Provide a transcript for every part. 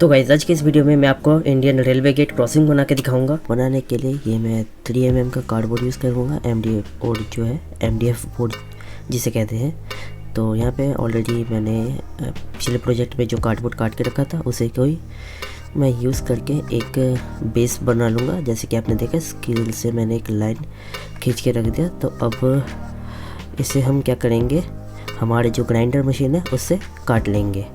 तो गाइस आज की इस वीडियो में मैं आपको इंडियन रेलवे गेट क्रॉसिंग बना के दिखाऊंगा। बनाने के लिए ये मैं 3 mm का कार्डबोर्ड यूज़ करूँगा। MDF बोर्ड जो है, MDF बोर्ड जिसे कहते हैं। तो यहाँ पे ऑलरेडी मैंने पिछले प्रोजेक्ट में जो कार्डबोर्ड काट के रखा था उसे कोई मैं यूज़ करके एक बेस बना लूँगा। जैसे कि आपने देखा स्केल से मैंने एक लाइन खींच के रख दिया। तो अब इसे हम क्या करेंगे, हमारे जो ग्राइंडर मशीन है उससे काट लेंगे।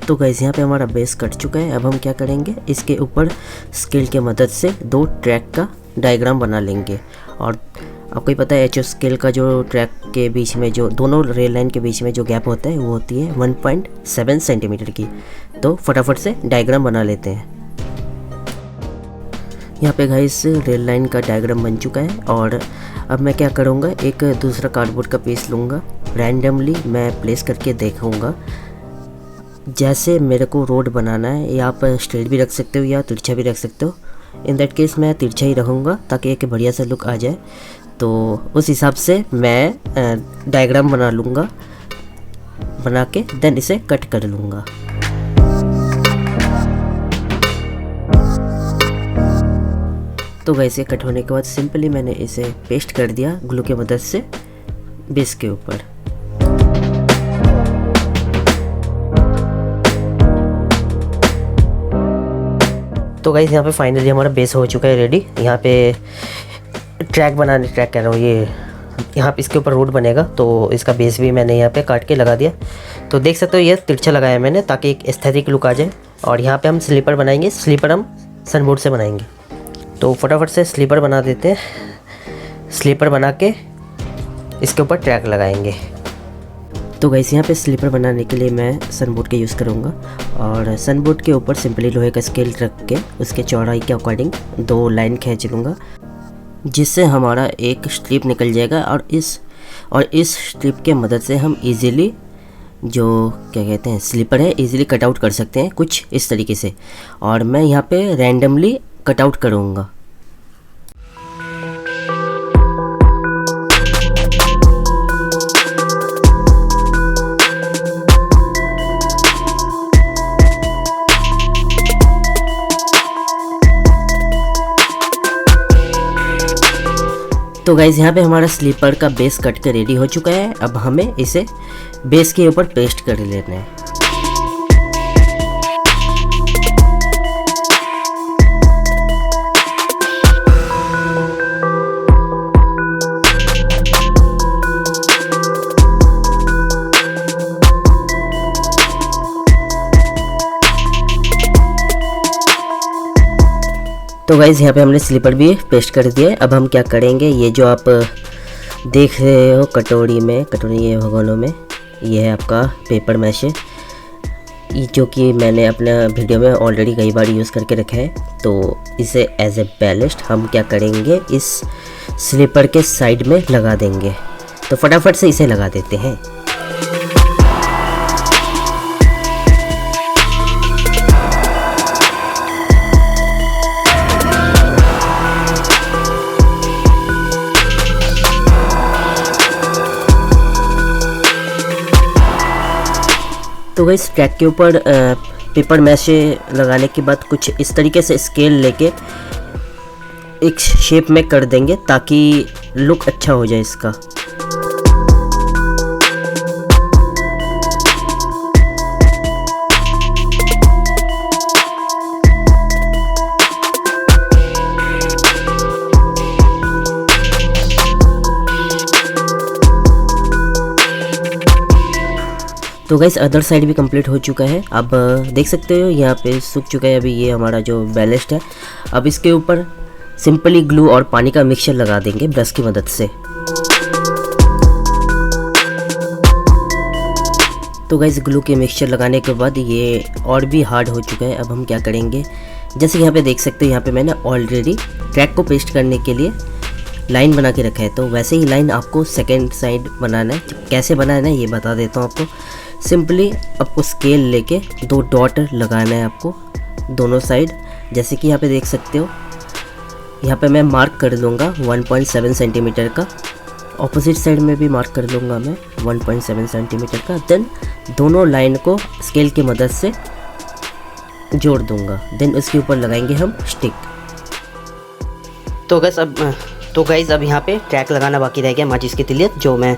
तो गाइस यहाँ पे हमारा बेस कट चुका है। अब हम क्या करेंगे, इसके ऊपर स्केल के मदद से 2 ट्रैक का डायग्राम बना लेंगे। और आपको ही पता है HO स्केल का जो ट्रैक के बीच में जो दोनों रेल लाइन के बीच में जो गैप होता है वो होती है 1.7 सेंटीमीटर की। तो फटाफट से डायग्राम बना लेते हैं। यहाँ पे गाइस रेल लाइन का डायग्राम बन चुका है। और अब मैं क्या करूँगा, एक दूसरा कार्डबोर्ड का पीस लूँगा, रैंडमली मैं प्लेस करके देखूँगा। जैसे मेरे को रोड बनाना है, या आप स्ट्रेट भी रख सकते हो या तिरछा भी रख सकते हो। इन दैट केस मैं तिरछा ही रखूँगा ताकि एक बढ़िया सा लुक आ जाए। तो उस हिसाब से मैं डायग्राम बना लूँगा, बना के देन इसे कट कर लूँगा। तो वैसे कट होने के बाद सिंपली मैंने इसे पेस्ट कर दिया ग्लू के मदद से बेस के ऊपर। तो गाइस यहाँ पे फाइनली हमारा बेस हो चुका है रेडी। यहाँ पे ट्रैक कह रहा हूँ, ये यहाँ पे इसके ऊपर रोड बनेगा। तो इसका बेस भी मैंने यहाँ पे काट के लगा दिया। तो देख सकते हो ये तिरछा लगाया मैंने ताकि एक एस्थेटिक लुक आ जाए। और यहाँ पे हम स्लीपर बनाएंगे, स्लीपर हम सनबोर्ड से बनाएंगे। तो फटाफट से स्लीपर बना देते हैं। स्लीपर बना के इसके ऊपर ट्रैक लगाएंगे। तो गाइस यहाँ पे स्लीपर बनाने के लिए मैं सनबोर्ड का यूज़ करूँगा। और सनबोर्ड के ऊपर सिंपली लोहे का स्केल रख के उसके चौड़ाई के अकॉर्डिंग 2 लाइन खींच लूँगा, जिससे हमारा एक स्ट्रिप निकल जाएगा। और इस स्ट्रिप के मदद से हम इजीली जो क्या कहते हैं स्लीपर है इजीली कट आउट कर सकते हैं, कुछ इस तरीके से। और मैं यहाँ पे रैंडमली कट आउट करूँगा। तो गाइज़ यहाँ पे हमारा स्लीपर का बेस कट के रेडी हो चुका है। अब हमें इसे बेस के ऊपर पेस्ट कर लेना है। तो गाइज़ यहाँ पे हमने स्लीपर भी पेस्ट कर दिया है। अब हम क्या करेंगे, ये जो आप देख रहे हो कटोरी ये भगोनों में, ये है आपका पेपर मैश है, जो कि मैंने अपना वीडियो में ऑलरेडी कई बार यूज़ करके रखा है। तो इसे एज ए बैलेस्ट हम क्या करेंगे, इस स्लीपर के साइड में लगा देंगे। तो फटाफट से इसे लगा देते हैं। तो इस ट्रैक के ऊपर पेपर मैश लगाने के बाद कुछ इस तरीके से स्केल लेके एक शेप में कर देंगे ताकि लुक अच्छा हो जाए इसका। तो गाइस अदर साइड भी कंप्लीट हो चुका है। अब देख सकते हो यहाँ पे सूख चुका है। अभी ये हमारा जो बैलेस्ट है, अब इसके ऊपर सिंपली ग्लू और पानी का मिक्सचर लगा देंगे ब्रश की मदद से। तो गाइस ग्लू के मिक्सचर लगाने के बाद ये और भी हार्ड हो चुका है। अब हम क्या करेंगे, जैसे यहाँ पे देख सकते हो यहाँ पे मैंने ऑलरेडी ट्रैक को पेस्ट करने के लिए लाइन बना के रखा है। तो वैसे ही लाइन आपको सेकेंड साइड बनाना है। कैसे बनाना है ये बता देता हूँ आपको। सिंपली आपको स्केल लेके 2 डॉट लगाना है आपको दोनों साइड, जैसे कि यहाँ पे देख सकते हो। यहाँ पे मैं मार्क कर लूँगा 1.7 सेंटीमीटर का, ऑपोजिट साइड में भी मार्क कर लूँगा मैं 1.7 सेंटीमीटर का। देन दोनों लाइन को स्केल की मदद से जोड़ दूँगा। देन उसके ऊपर लगाएंगे हम स्टिक। तो गाइस अब यहाँ पे ट्रैक लगाना बाकी रह गया माचिस की तिलियत, जो मैं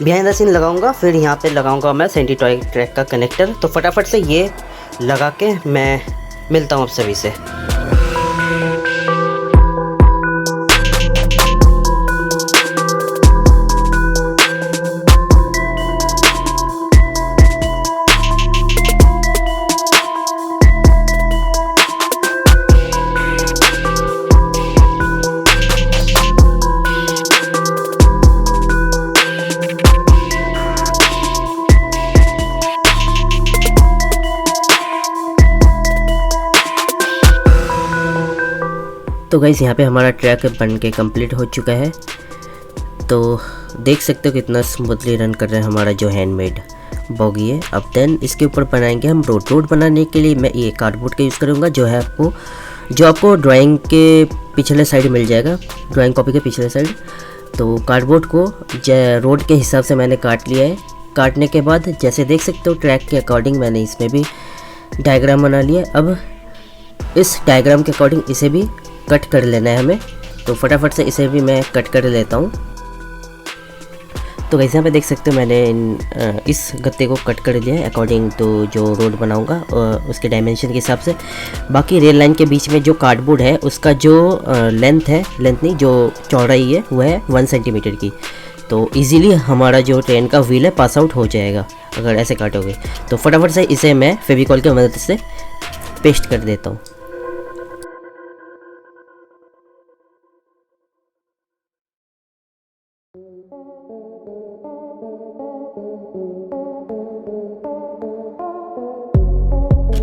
बिहाइंड द सीन लगाऊंगा। फिर यहाँ पे लगाऊंगा मैं सेंटी टॉय ट्रैक का कनेक्टर। तो फटाफट से ये लगा के मैं मिलता हूँ आप सभी से। तो गाइस यहाँ पे हमारा ट्रैक बन के कंप्लीट हो चुका है। तो देख सकते हो कितना स्मूथली रन कर रहा है हमारा जो हैंडमेड बॉगी है। अब देन इसके ऊपर बनाएंगे हम रोड। रोड बनाने के लिए मैं ये कार्डबोर्ड का यूज़ करूँगा, जो आपको ड्राइंग के पिछले साइड मिल जाएगा, ड्राइंग कॉपी के पिछले साइड। तो कार्डबोर्ड को रोड के हिसाब से मैंने काट लिया है। काटने के बाद जैसे देख सकते हो ट्रैक के अकॉर्डिंग मैंने इसमें भी डायग्राम बना लिया। अब इस डायग्राम के अकॉर्डिंग इसे भी कट कर लेना है हमें। तो फटाफट से इसे भी मैं कट कर लेता हूँ। तो वैसे यहाँ पे देख सकते हो मैंने इस गत्ते को कट कर लिया है अकॉर्डिंग तो जो रोड बनाऊँगा उसके डायमेंशन के हिसाब से। बाकी रेल लाइन के बीच में जो कार्डबोर्ड है उसका जो लेंथ नहीं, जो चौड़ाई है वह है 1 सेंटीमीटर की। तो इजीली हमारा जो ट्रेन का व्हील है पास आउट हो जाएगा अगर ऐसे काटोगे। तो फटाफट से इसे मैं फेविकॉल की मदद से पेस्ट कर देता हूँ।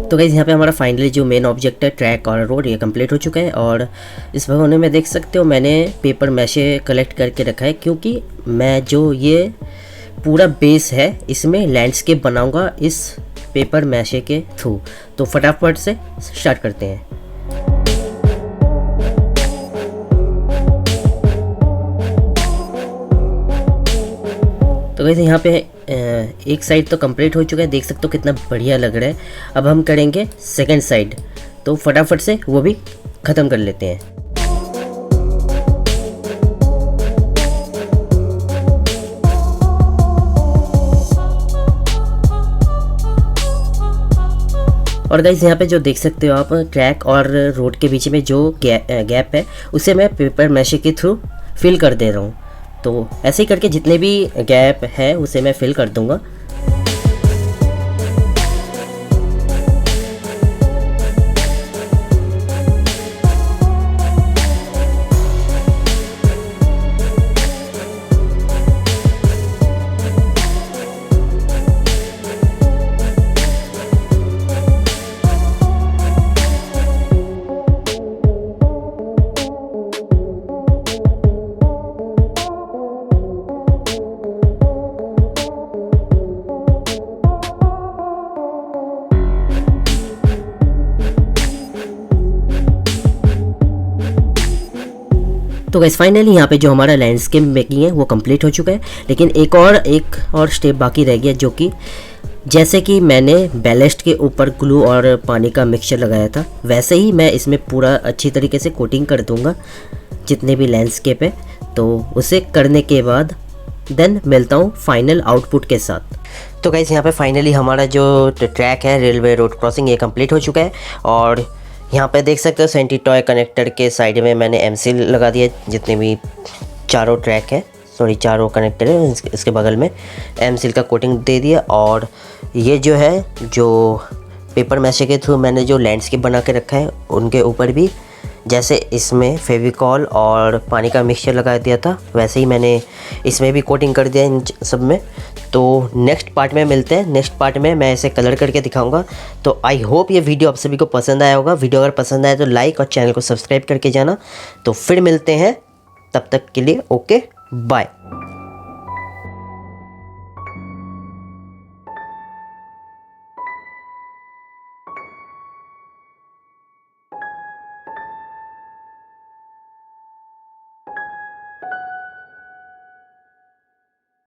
तो गाइस यहाँ पे हमारा फाइनली जो मेन ऑब्जेक्ट है ट्रैक और रोड ये कंप्लीट हो चुका है। और इस भगोने में देख सकते हो मैंने पेपर मैशे कलेक्ट करके रखा है, क्योंकि मैं जो ये पूरा बेस है इसमें लैंडस्केप बनाऊंगा इस पेपर मैशे के थ्रू। तो फटाफट से स्टार्ट करते हैं। तो गाइस यहाँ पे एक साइड तो कंप्लीट हो चुका है, देख सकते हो कितना बढ़िया लग रहा है। अब हम करेंगे सेकंड साइड, तो फटाफट से वो भी ख़त्म कर लेते हैं। और गाइस यहाँ पे जो देख सकते हो आप ट्रैक और रोड के बीच में जो गैप है उसे मैं पेपर मैशे के थ्रू फिल कर दे रहा हूँ। तो ऐसे ही करके जितने भी गैप है उसे मैं फिल कर दूंगा। तो गाइस फाइनली यहाँ पे जो हमारा लैंडस्केप मेकिंग है वो कंप्लीट हो चुका है। लेकिन एक और स्टेप बाकी रह गया, जो कि जैसे कि मैंने बैलेस्ट के ऊपर ग्लू और पानी का मिक्सचर लगाया था, वैसे ही मैं इसमें पूरा अच्छी तरीके से कोटिंग कर दूंगा जितने भी लैंडस्केप है। तो उसे करने के बाद देन मिलता हूँ फाइनल आउटपुट के साथ। तो गाइस यहाँ पे फाइनली हमारा जो ट्रैक है रेलवे रोड क्रॉसिंग ये कंप्लीट हो चुका है। और यहाँ पे देख सकते हो सेंटी टॉय कनेक्टर के साइड में मैंने एमसील लगा दिया, जितने भी चारों कनेक्टर है इसके बगल में एमसील का कोटिंग दे दिया। और ये जो है जो पेपर मैशे के थ्रू मैंने जो लैंडस्केप बना के रखा है उनके ऊपर भी जैसे इसमें फेविकॉल और पानी का मिक्सचर लगा दिया था, वैसे ही मैंने इसमें भी कोटिंग कर दिया इन सब में। तो नेक्स्ट पार्ट में मिलते हैं। नेक्स्ट पार्ट में मैं इसे कलर करके दिखाऊंगा। तो आई होप ये वीडियो आप सभी को पसंद आया होगा। वीडियो अगर पसंद आए तो लाइक और चैनल को सब्सक्राइब करके जाना। तो फिर मिलते हैं, तब तक के लिए ओके बाय।